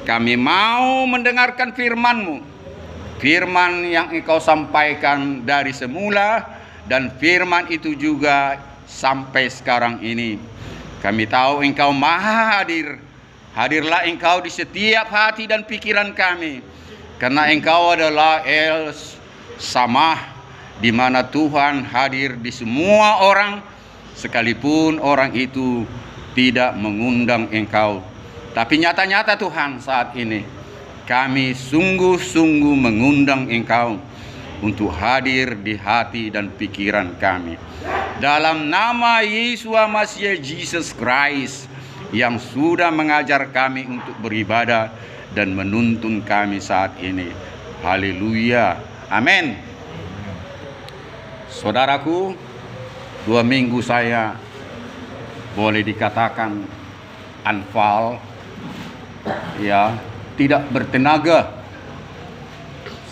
Kami mau mendengarkan firman-Mu, firman yang Engkau sampaikan dari semula, dan firman itu juga sampai sekarang ini. Kami tahu Engkau Maha Hadir. Hadirlah Engkau di setiap hati dan pikiran kami, karena Engkau adalah El Samah, di mana Tuhan hadir di semua orang, sekalipun orang itu tidak mengundang Engkau. Tapi nyata-nyata Tuhan, saat ini kami sungguh-sungguh mengundang Engkau untuk hadir di hati dan pikiran kami. Dalam nama Yesus Masihi, Jesus Christ, yang sudah mengajar kami untuk beribadah dan menuntun kami saat ini. Haleluya. Amin. Saudaraku, 2 minggu saya boleh dikatakan anfal, ya, tidak bertenaga.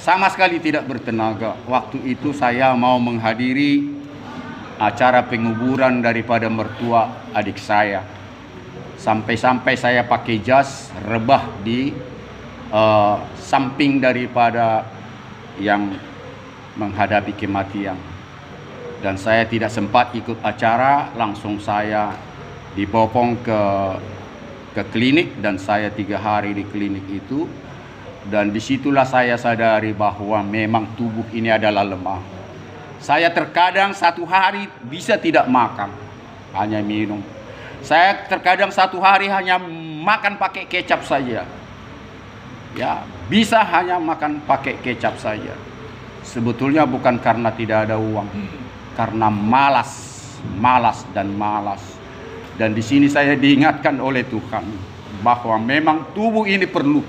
Sama sekali tidak bertenaga. Waktu itu saya mau menghadiri acara penguburan daripada mertua adik saya. Sampai-sampai saya pakai jas rebah di samping daripada yang menghadapi kematian. Dan saya tidak sempat ikut acara, langsung saya dibopong ke klinik, dan saya 3 hari di klinik itu. Dan disitulah saya sadari bahwa memang tubuh ini adalah lemah. Saya terkadang 1 hari bisa tidak makan, hanya minum. Saya terkadang 1 hari hanya makan pakai kecap saja. Ya, bisa hanya makan pakai kecap saja. Sebetulnya bukan karena tidak ada uang, karena malas dan malas. Dan di sini saya diingatkan oleh Tuhan bahwa memang tubuh ini perlu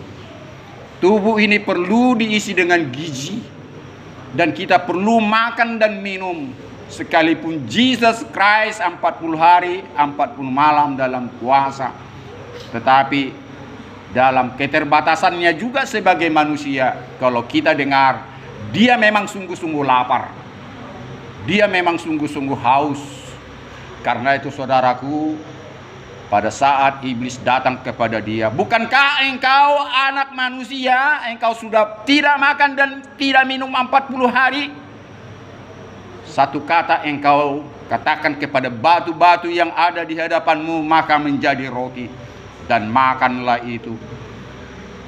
diisi dengan gizi, dan kita perlu makan dan minum. Sekalipun Jesus Christ 40 hari 40 malam dalam puasa, tetapi dalam keterbatasannya juga sebagai manusia, kalau kita dengar, dia memang sungguh-sungguh lapar, dia memang sungguh-sungguh haus. Karena itu saudaraku, pada saat iblis datang kepada dia, bukankah engkau anak manusia, engkau sudah tidak makan dan tidak minum 40 hari? Satu kata engkau katakan kepada batu-batu yang ada di hadapanmu, maka menjadi roti, dan makanlah itu.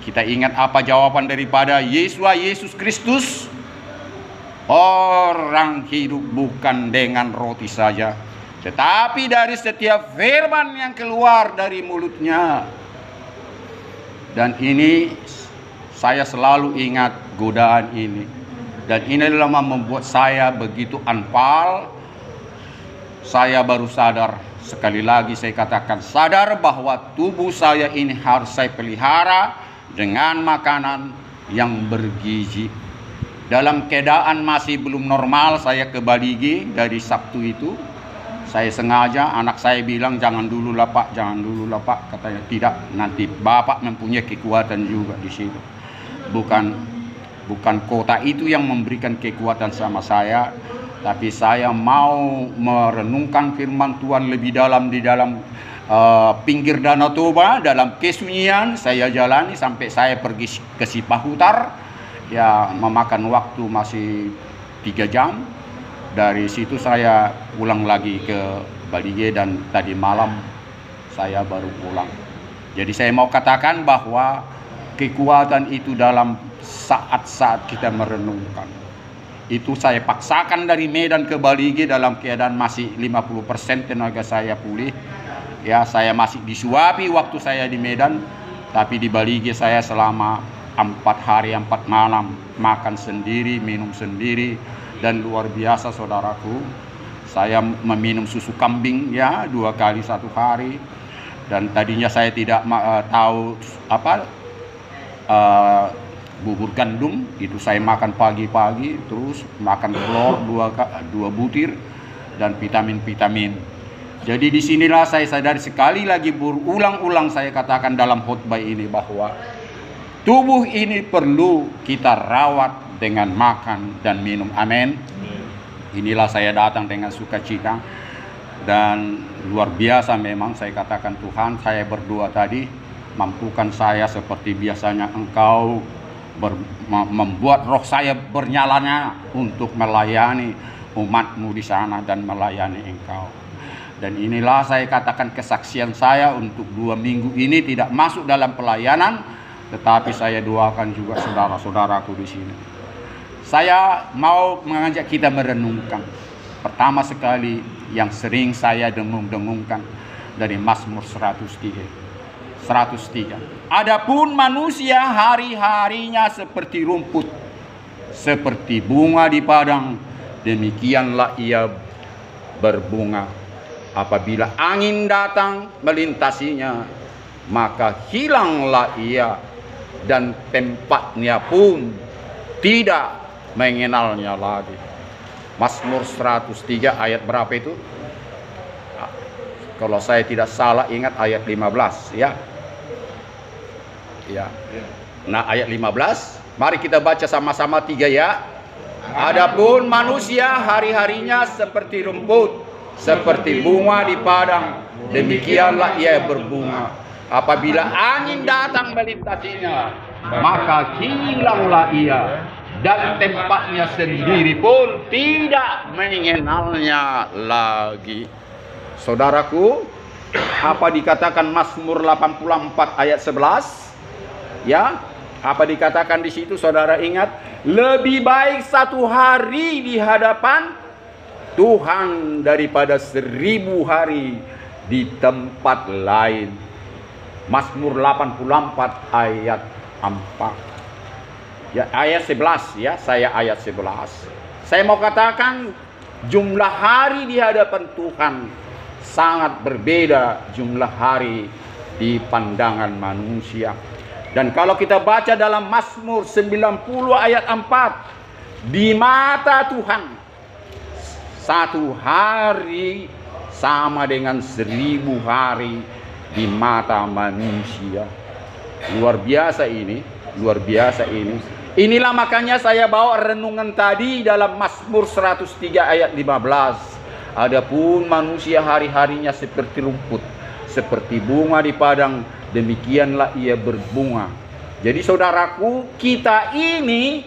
Kita ingat apa jawaban daripada Yesus Kristus? Orang hidup bukan dengan roti saja, tetapi dari setiap firman yang keluar dari mulutnya. Dan ini saya selalu ingat godaan ini. Dan ini adalah membuat saya begitu anfal. Saya baru sadar, sekali lagi saya katakan, sadar bahwa tubuh saya ini harus saya pelihara dengan makanan yang bergizi. Dalam keadaan masih belum normal, saya ke Baligi dari Sabtu itu. Saya sengaja, anak saya bilang, jangan dulu lah Pak, jangan dulu lah Pak. Katanya, tidak, nanti Bapak mempunyai kekuatan juga di situ. Bukan kota itu yang memberikan kekuatan sama saya, tapi saya mau merenungkan firman Tuhan lebih dalam di dalam pinggir Danau Toba, dalam kesunyian. Saya jalani sampai saya pergi ke Sipahutar, ya, memakan waktu masih 3 jam. Dari situ saya pulang lagi ke Baligi, dan tadi malam saya baru pulang. Jadi saya mau katakan bahwa kekuatan itu dalam saat-saat kita merenungkan. Itu saya paksakan dari Medan ke Baligi dalam keadaan masih 50% tenaga saya pulih. Ya, saya masih disuapi waktu saya di Medan, tapi di Baligi saya selama 4 hari 4 malam makan sendiri, minum sendiri. Dan luar biasa saudaraku, saya meminum susu kambing, ya, 2 kali 1 hari. Dan tadinya saya tidak tahu apa bubur gandum, itu saya makan pagi-pagi, terus makan telur 2 butir, dan vitamin-vitamin. Jadi disinilah saya sadari, sekali lagi berulang-ulang saya katakan dalam khotbah ini, bahwa tubuh ini perlu kita rawat dengan makan dan minum. Amin. Inilah saya datang dengan sukacita, dan luar biasa memang saya katakan, Tuhan, saya berdoa tadi mampukan saya seperti biasanya Engkau membuat roh saya bernyalanya untuk melayani umat-Mu di sana dan melayani Engkau. Dan inilah saya katakan kesaksian saya untuk 2 minggu ini tidak masuk dalam pelayanan, tetapi saya doakan juga saudara-saudaraku di sini. Saya mau mengajak kita merenungkan. Pertama sekali yang sering saya dengung-dengungkan dari Mazmur 103. Adapun manusia hari-harinya seperti rumput, seperti bunga di padang, demikianlah ia berbunga. Apabila angin datang melintasinya, maka hilanglah ia, dan tempatnya pun tidak mengenalnya lagi. Mazmur 103 ayat berapa itu? Kalau saya tidak salah ingat ayat 15 ya. Ya. Nah, ayat 15, mari kita baca sama-sama 3 ya. Adapun manusia hari-harinya seperti rumput, seperti bunga di padang, demikianlah ia berbunga. Apabila angin datang melintasinya, maka hilanglah ia, dan tempatnya sendiri pun tidak mengenalnya lagi. Saudaraku, apa dikatakan Mazmur 84 ayat 11? Ya, apa dikatakan di situ? Saudara ingat, lebih baik 1 hari di hadapan Tuhan daripada 1000 hari di tempat lain. Mazmur 84 ayat 4. Ya, ayat 11 ya, saya ayat 11. Saya mau katakan jumlah hari di hadapan Tuhan sangat berbeda jumlah hari di pandangan manusia. Dan kalau kita baca dalam Mazmur 90 ayat 4, di mata Tuhan 1 hari sama dengan 1000 hari di mata manusia. Luar biasa ini, luar biasa ini. Inilah makanya saya bawa renungan tadi dalam Mazmur 103 ayat 15. Adapun manusia hari-harinya seperti rumput, seperti bunga di padang, demikianlah ia berbunga. Jadi saudaraku, kita ini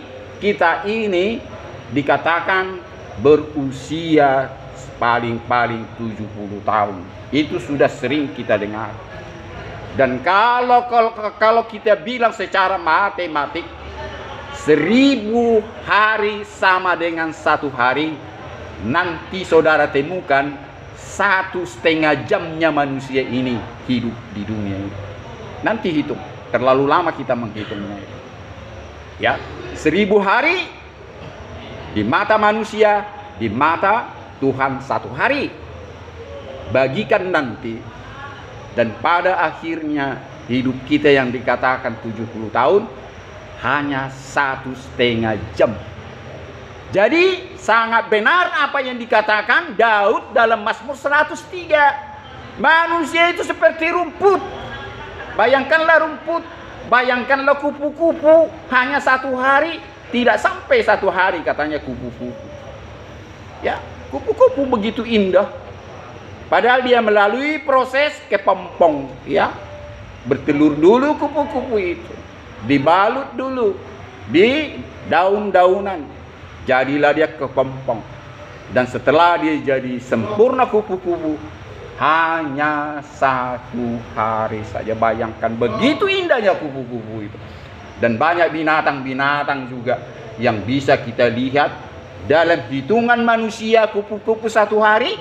dikatakan berusia paling-paling 70 tahun. Itu sudah sering kita dengar. Dan kalau kita bilang secara matematik, 1000 hari sama dengan 1 hari, nanti saudara temukan 1,5 jamnya manusia ini hidup di dunia ini. Nanti hitung, terlalu lama kita menghitungnya. Ya, 1000 hari di mata manusia, di mata Tuhan 1 hari. Bagikan nanti, dan pada akhirnya hidup kita yang dikatakan 70 tahun hanya 1,5 jam. Jadi sangat benar apa yang dikatakan Daud dalam Mazmur 103. Manusia itu seperti rumput. Bayangkanlah rumput, bayangkanlah kupu-kupu, hanya 1 hari, tidak sampai 1 hari katanya kupu-kupu. Ya, kupu-kupu begitu indah. Padahal dia melalui proses kepompong, ya. Bertelur dulu kupu-kupu itu, dibalut dulu di daun-daunan, jadilah dia kepompong. Dan setelah dia jadi sempurna kupu-kupu, hanya 1 hari saja. Bayangkan begitu indahnya kupu-kupu itu. Dan banyak binatang-binatang juga yang bisa kita lihat dalam hitungan manusia. Kupu-kupu 1 hari,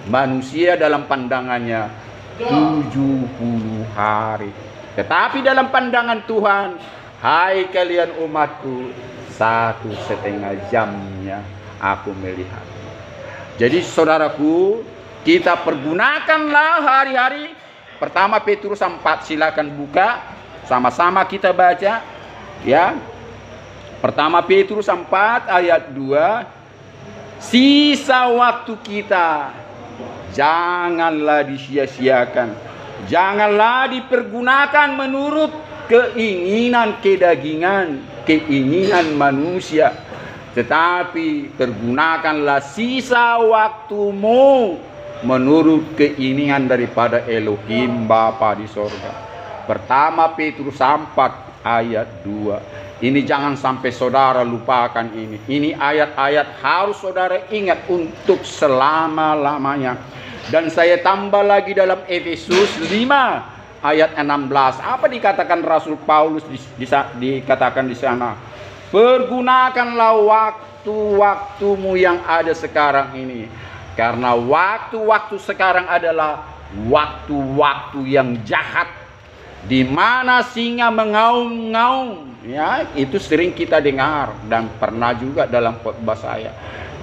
manusia dalam pandangannya 70 hari. Tetapi dalam pandangan Tuhan, hai kalian umatku, 1,5 jamnya aku melihat. Jadi saudaraku, kita pergunakanlah hari-hari. Pertama Petrus 4, silakan buka, sama-sama kita baca ya. Pertama Petrus 4 ayat 2. Sisa waktu kita janganlah disia-siakan, janganlah dipergunakan menurut keinginan kedagingan, keinginan manusia, tetapi pergunakanlah sisa waktumu menurut keinginan daripada Elohim Bapa di sorga. Pertama Petrus 4 ayat 2. Ini jangan sampai saudara lupakan ini. Ini ayat-ayat harus saudara ingat untuk selama-lamanya. Dan saya tambah lagi dalam Efesus 5 ayat 16. Apa dikatakan Rasul Paulus dikatakan di sana? Pergunakanlah waktu-waktumu yang ada sekarang ini. Karena waktu-waktu sekarang adalah waktu-waktu yang jahat, di mana singa mengaum-ngaum, ya, itu sering kita dengar dan pernah juga dalam khotbah saya.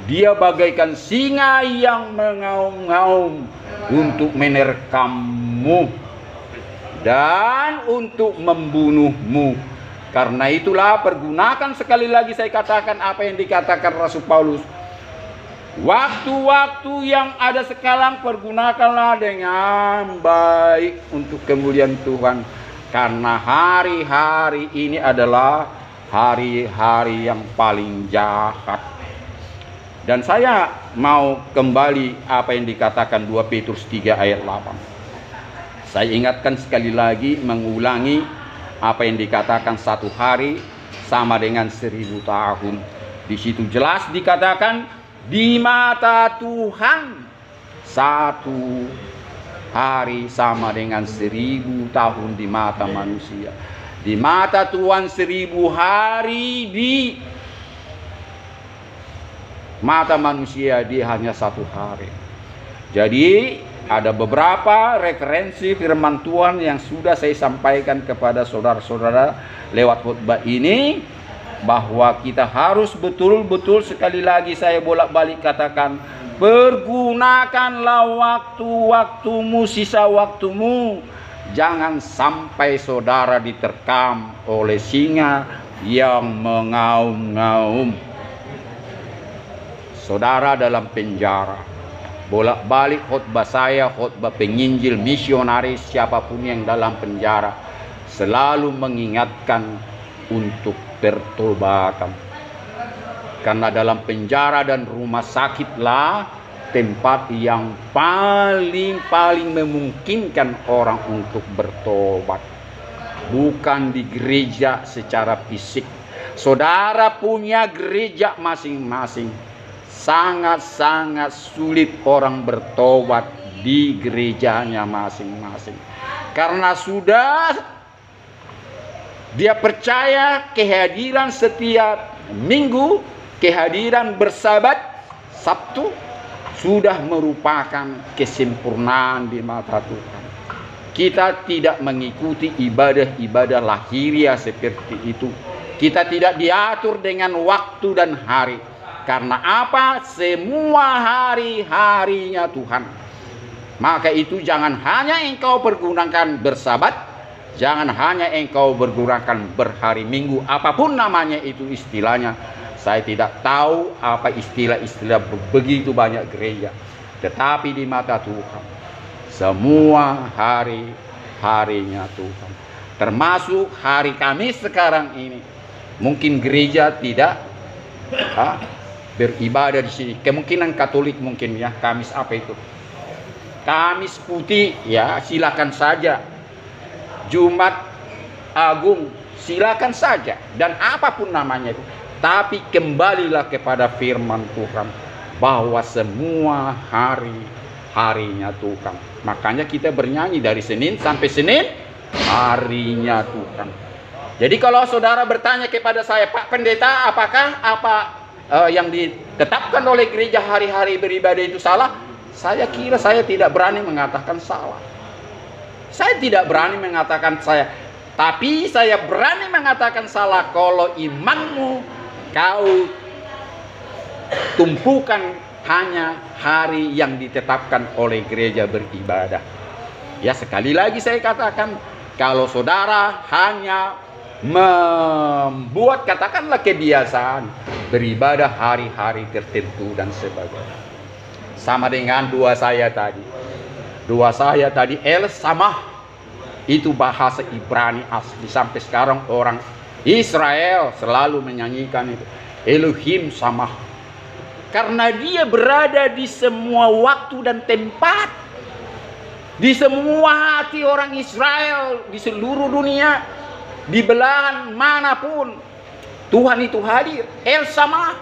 Dia bagaikan singa yang mengaum-ngaum untuk menerkammu dan untuk membunuhmu. Karena itulah pergunakan, sekali lagi saya katakan apa yang dikatakan Rasul Paulus. Waktu-waktu yang ada sekarang pergunakanlah dengan baik untuk kemuliaan Tuhan. Karena hari-hari ini adalah hari-hari yang paling jahat. Dan saya mau kembali apa yang dikatakan 2 Petrus 3 ayat 8. Saya ingatkan sekali lagi, mengulangi apa yang dikatakan satu hari sama dengan 1000 tahun. Di situ jelas dikatakan, di mata Tuhan satu hari sama dengan 1000 tahun di mata manusia. Di mata Tuhan 1000 hari, di mata manusia dia hanya satu hari. Jadi ada beberapa referensi firman Tuhan yang sudah saya sampaikan kepada saudara-saudara lewat khotbah ini, bahwa kita harus betul-betul, sekali lagi saya bolak-balik katakan, pergunakanlah waktu-waktumu, sisa waktumu. Jangan sampai saudara diterkam oleh singa yang mengaum-ngaum. Saudara dalam penjara, bolak-balik khotbah saya, khotbah penginjil, misionaris, siapapun yang dalam penjara, selalu mengingatkan untuk bertobatan. Karena dalam penjara dan rumah sakitlah tempat yang paling memungkinkan orang untuk bertobat, bukan di gereja secara fisik. Saudara punya gereja masing-masing, sangat-sangat sulit orang bertobat di gerejanya masing-masing, karena sudah dia percaya kehadiran setiap minggu, kehadiran bersabat Sabtu sudah merupakan kesempurnaan di mata Tuhan. Kita tidak mengikuti ibadah-ibadah lahiriah seperti itu. Kita tidak diatur dengan waktu dan hari. Karena apa? Semua hari-harinya Tuhan. Maka itu jangan hanya engkau pergunakan bersabat, jangan hanya engkau bergunakan berhari minggu, apapun namanya itu istilahnya. Saya tidak tahu apa istilah-istilah begitu banyak gereja. Tetapi di mata Tuhan, semua hari-harinya Tuhan. Termasuk hari Kamis sekarang ini. Mungkin gereja tidak beribadah di sini. Kemungkinan Katolik mungkin ya, Kamis apa itu? Kamis putih ya, silakan saja. Jumat Agung, silakan saja, dan apapun namanya itu. Tapi kembalilah kepada firman Tuhan bahwa semua hari-harinya Tuhan. Makanya kita bernyanyi dari Senin sampai Senin, harinya Tuhan. Jadi kalau saudara bertanya kepada saya, Pak Pendeta, apakah yang ditetapkan oleh gereja hari-hari beribadah itu salah? Saya kira saya tidak berani mengatakan salah. Saya tidak berani mengatakan tapi saya berani mengatakan salah kalau imanmu kau tumpukan hanya hari yang ditetapkan oleh gereja beribadah. Ya, sekali lagi saya katakan, kalau saudara hanya membuat katakanlah kebiasaan beribadah hari-hari tertentu dan sebagainya, sama dengan dua saya tadi El Samah, itu bahasa Ibrani asli. Sampai sekarang orang Israel selalu menyanyikan itu, Elohim Samah, karena dia berada di semua waktu dan tempat. Di semua hati orang Israel di seluruh dunia, di belahan manapun, Tuhan itu hadir. El Sama.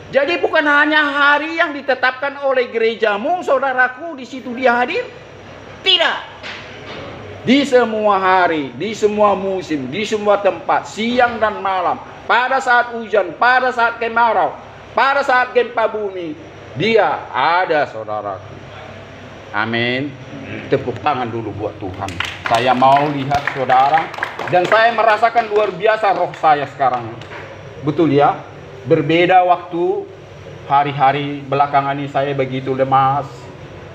Jadi bukan hanya hari yang ditetapkan oleh gerejamu, saudaraku, di situ dia hadir. Tidak. Di semua hari, di semua musim, di semua tempat, siang dan malam, pada saat hujan, pada saat kemarau, pada saat gempa bumi, dia ada, saudaraku. Amin. Tepuk tangan dulu buat Tuhan. Saya mau lihat saudara, dan saya merasakan luar biasa roh saya sekarang. Betul ya? Berbeda waktu hari-hari belakangan ini saya begitu lemas.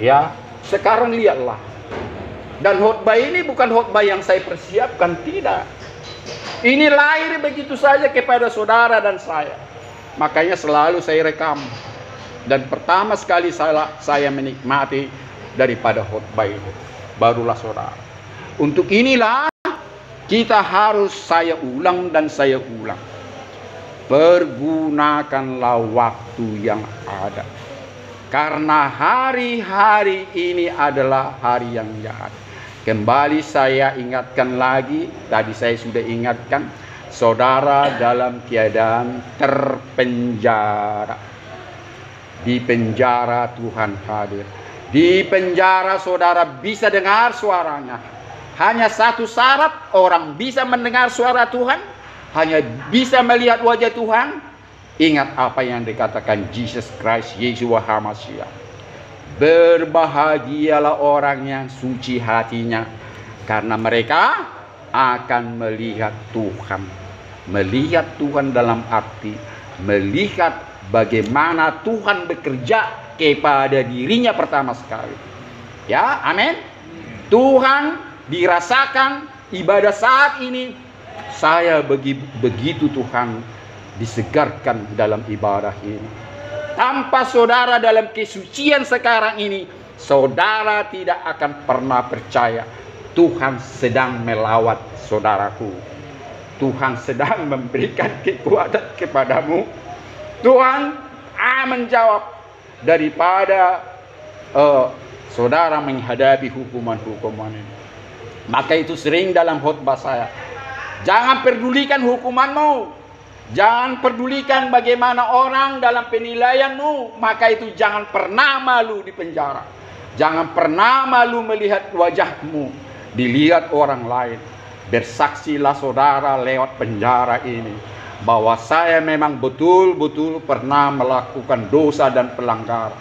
Ya, sekarang lihatlah. Dan khotbah ini bukan khotbah yang saya persiapkan, tidak. Ini lahir begitu saja kepada saudara dan saya. Makanya selalu saya rekam. Dan pertama sekali saya menikmati daripada khotbah itu, barulah saudara. Untuk inilah kita harus saya ulang dan saya ulang. Pergunakanlah waktu yang ada. Karena hari-hari ini adalah hari yang jahat. Kembali saya ingatkan lagi, tadi saya sudah ingatkan, saudara dalam keadaan terpenjara. Di penjara Tuhan hadir. Di penjara saudara bisa dengar suaranya. Hanya satu syarat, orang bisa mendengar suara Tuhan, hanya bisa melihat wajah Tuhan. Ingat apa yang dikatakan Jesus Christ, Yesus Wahamasia. Berbahagialah orang yang suci hatinya, karena mereka akan melihat Tuhan. Melihat Tuhan dalam arti melihat bagaimana Tuhan bekerja kepada dirinya pertama sekali. Ya, amin. Tuhan dirasakan ibadah saat ini. Saya begitu Tuhan disegarkan dalam ibadah ini. Tanpa saudara dalam kesucian sekarang ini, saudara tidak akan pernah percaya Tuhan sedang melawat saudaraku. Tuhan sedang memberikan kekuatan kepadamu. Tuhan menjawab daripada saudara menghadapi hukuman-hukuman ini. Maka itu sering dalam khotbah saya. Jangan pedulikan hukumanmu. Jangan pedulikan bagaimana orang dalam penilaianmu. Maka itu jangan pernah malu di penjara. Jangan pernah malu melihat wajahmu dilihat orang lain. Bersaksilah saudara lewat penjara ini, bahwa saya memang betul-betul pernah melakukan dosa dan pelanggaran.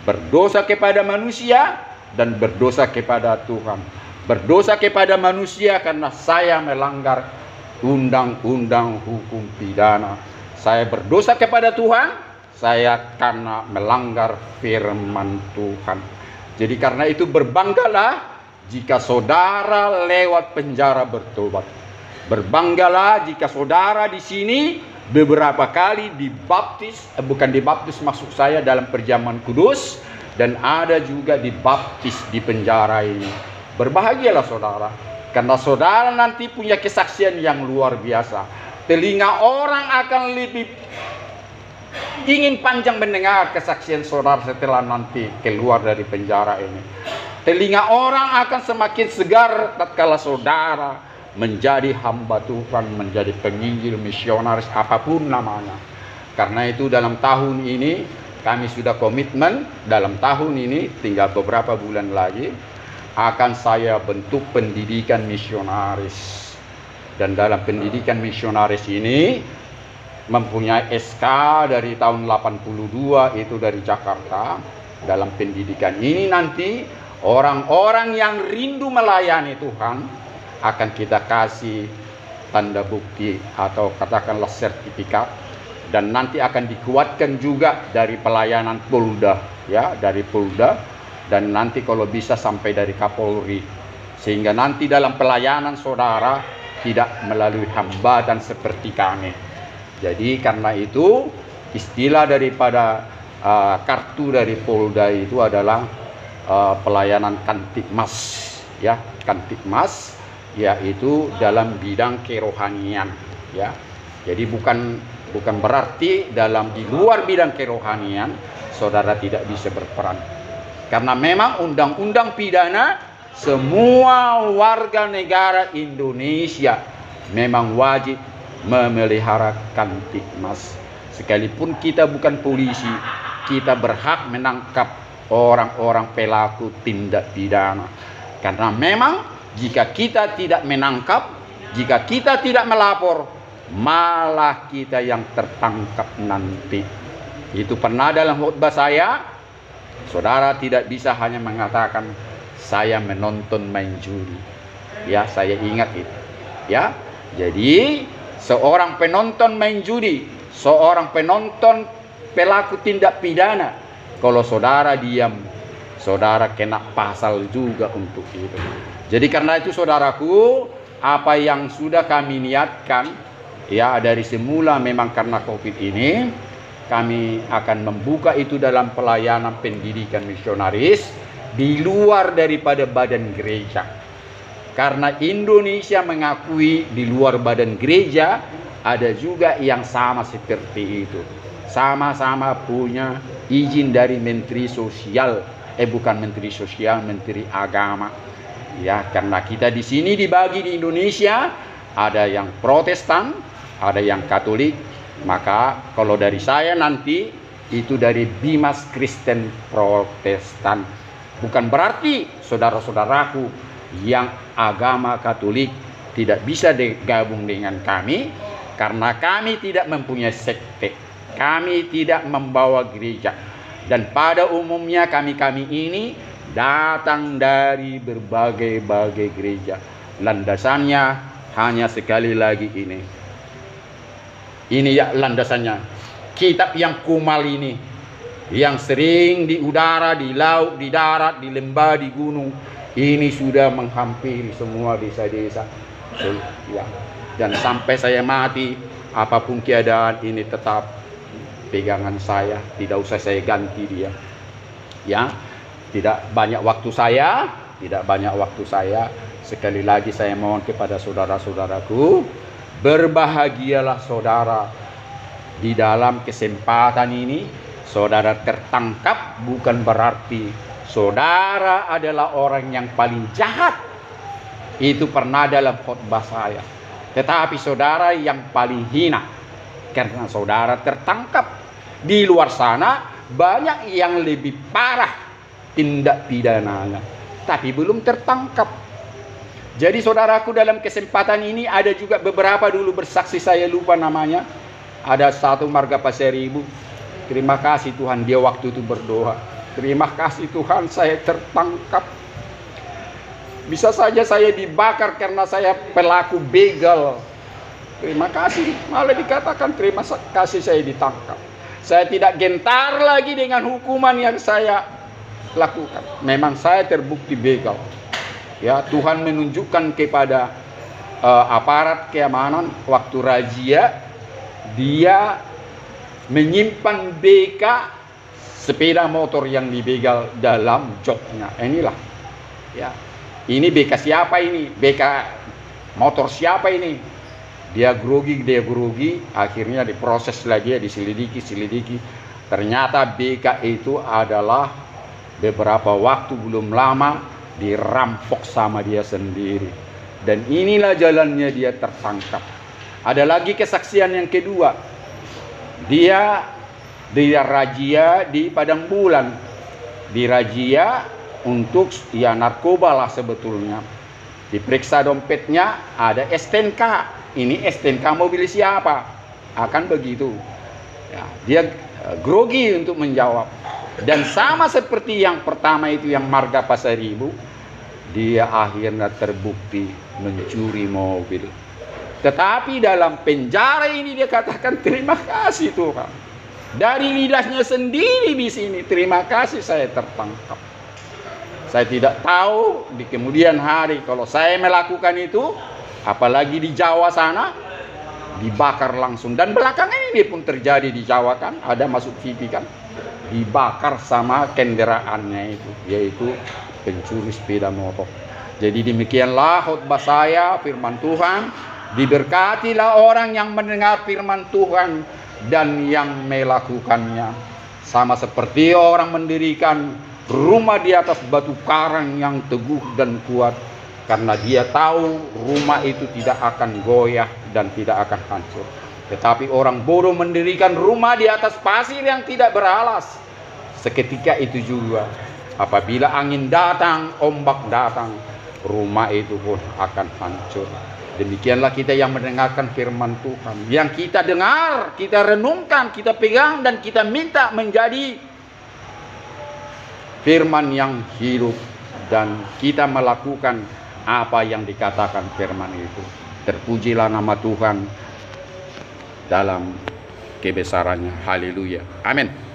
Berdosa kepada manusia dan berdosa kepada Tuhan. Berdosa kepada manusia karena saya melanggar undang-undang hukum pidana. Saya berdosa kepada Tuhan, saya karena melanggar firman Tuhan. Jadi karena itu berbanggalah jika saudara lewat penjara bertobat. Berbanggalah jika saudara di sini beberapa kali dibaptis, bukan dibaptis maksud saya dalam perjamuan kudus, dan ada juga dibaptis di penjara ini. Berbahagialah saudara, karena saudara nanti punya kesaksian yang luar biasa. Telinga orang akan lebih ingin panjang mendengar kesaksian saudara setelah nanti keluar dari penjara ini. Telinga orang akan semakin segar tatkala saudara menjadi hamba Tuhan, menjadi penginjil, misionaris, apapun namanya. Karena itu dalam tahun ini kami sudah komitmen, dalam tahun ini tinggal beberapa bulan lagi akan saya bentuk pendidikan misionaris. Dan dalam pendidikan misionaris ini mempunyai SK dari tahun 82 itu dari Jakarta. Dalam pendidikan ini nanti orang-orang yang rindu melayani Tuhan akan kita kasih tanda bukti atau katakanlah sertifikat, dan nanti akan dikuatkan juga dari pelayanan Polda, ya, dari Polda, dan nanti kalau bisa sampai dari Kapolri, sehingga nanti dalam pelayanan saudara tidak melalui hambatan seperti kami. Jadi karena itu istilah daripada kartu dari Polda itu adalah pelayanan Kantikmas, ya, Kantikmas, yaitu dalam bidang kerohanian, ya. Jadi bukan berarti dalam di luar bidang kerohanian saudara tidak bisa berperan. Karena memang undang-undang pidana semua warga negara Indonesia memang wajib memelihara kamtipmas. Sekalipun kita bukan polisi, kita berhak menangkap orang-orang pelaku tindak pidana. Karena memang jika kita tidak menangkap, jika kita tidak melapor, malah kita yang tertangkap nanti. Itu pernah dalam khutbah saya, saudara tidak bisa hanya mengatakan saya menonton main judi. Ya, saya ingat itu. Ya, jadi seorang penonton main judi, seorang penonton pelaku tindak pidana, kalau saudara diam, saudara kena pasal juga untuk itu. Jadi karena itu saudaraku, apa yang sudah kami niatkan, ya dari semula memang karena COVID ini, kami akan membuka itu dalam pelayanan pendidikan misionaris di luar daripada badan gereja. Karena Indonesia mengakui di luar badan gereja ada juga yang sama seperti itu. Sama-sama punya izin dari Menteri Sosial, bukan Menteri Sosial, Menteri Agama. Ya, karena kita di sini dibagi di Indonesia, ada yang Protestan, ada yang Katolik. Maka kalau dari saya nanti itu dari Bimas Kristen Protestan. Bukan berarti saudara-saudaraku yang agama Katolik tidak bisa gabung dengan kami, karena kami tidak mempunyai sekte. Kami tidak membawa gereja. Dan pada umumnya kami-kami ini datang dari berbagai-bagai gereja. Landasannya hanya sekali lagi ini. Ini ya landasannya. Kitab yang kumal ini, yang sering di udara, di laut, di darat, di lembah, di gunung, ini sudah menghampiri semua desa-desa. Ya. Dan sampai saya mati, apapun keadaan ini tetap pegangan saya. Tidak usah saya ganti dia. Ya, tidak banyak waktu saya, Sekali lagi saya mohon kepada saudara-saudaraku, berbahagialah saudara di dalam kesempatan ini. Saudara tertangkap bukan berarti saudara adalah orang yang paling jahat. Itu pernah dalam khotbah saya. Tetapi saudara yang paling hina, karena saudara tertangkap. Di luar sana banyak yang lebih parah tindak pidananya, tapi belum tertangkap. Jadi saudaraku, dalam kesempatan ini ada juga beberapa dulu bersaksi, saya lupa namanya. Ada satu marga Pasir Ibu. Terima kasih Tuhan, dia waktu itu berdoa. Terima kasih Tuhan, saya tertangkap. Bisa saja saya dibakar karena saya pelaku begal. Terima kasih, malah dikatakan terima kasih saya ditangkap. Saya tidak gentar lagi dengan hukuman yang saya lakukan. Memang saya terbukti begal. Ya, Tuhan menunjukkan kepada aparat keamanan waktu razia, dia menyimpan BK sepeda motor yang dibegal dalam joknya. Inilah, ya, ini BK siapa ini? BK motor siapa ini? Dia grogi, akhirnya diproses lagi, diselidiki. Ternyata BK itu adalah beberapa waktu belum lama dirampok sama dia sendiri. Dan inilah jalannya dia tertangkap. Ada lagi kesaksian yang kedua. Dia razia di Padang Bulan. Dirazia untuk ya narkoba lah sebetulnya. Diperiksa dompetnya, ada STNK. Ini STNK mobil siapa? Akan begitu. Ya, dia grogi untuk menjawab. Dan sama seperti yang pertama itu, yang marga Pasir Ibu, dia akhirnya terbukti mencuri mobil. Tetapi dalam penjara ini dia katakan terima kasih Tuhan. Dari lidahnya sendiri di sini, terima kasih saya tertangkap. Saya tidak tahu di kemudian hari kalau saya melakukan itu, apalagi di Jawa sana, dibakar langsung. Dan belakangan ini pun terjadi di Jawa kan, ada masuk TV kan, dibakar sama kendaraannya itu, yaitu pencuri sepeda motor. Jadi demikianlah khotbah saya, firman Tuhan. Diberkatilah orang yang mendengar firman Tuhan dan yang melakukannya. Sama seperti orang mendirikan rumah di atas batu karang yang teguh dan kuat, karena dia tahu rumah itu tidak akan goyah dan tidak akan hancur. Tetapi orang bodoh mendirikan rumah di atas pasir yang tidak beralas. Seketika itu juga apabila angin datang, ombak datang, rumah itu pun akan hancur. Demikianlah kita yang mendengarkan firman Tuhan, yang kita dengar, kita renungkan, kita pegang, dan kita minta menjadi firman yang hidup, dan kita melakukan apa yang dikatakan firman itu. Terpujilah nama Tuhan dalam kebesarannya. Haleluya. Amin.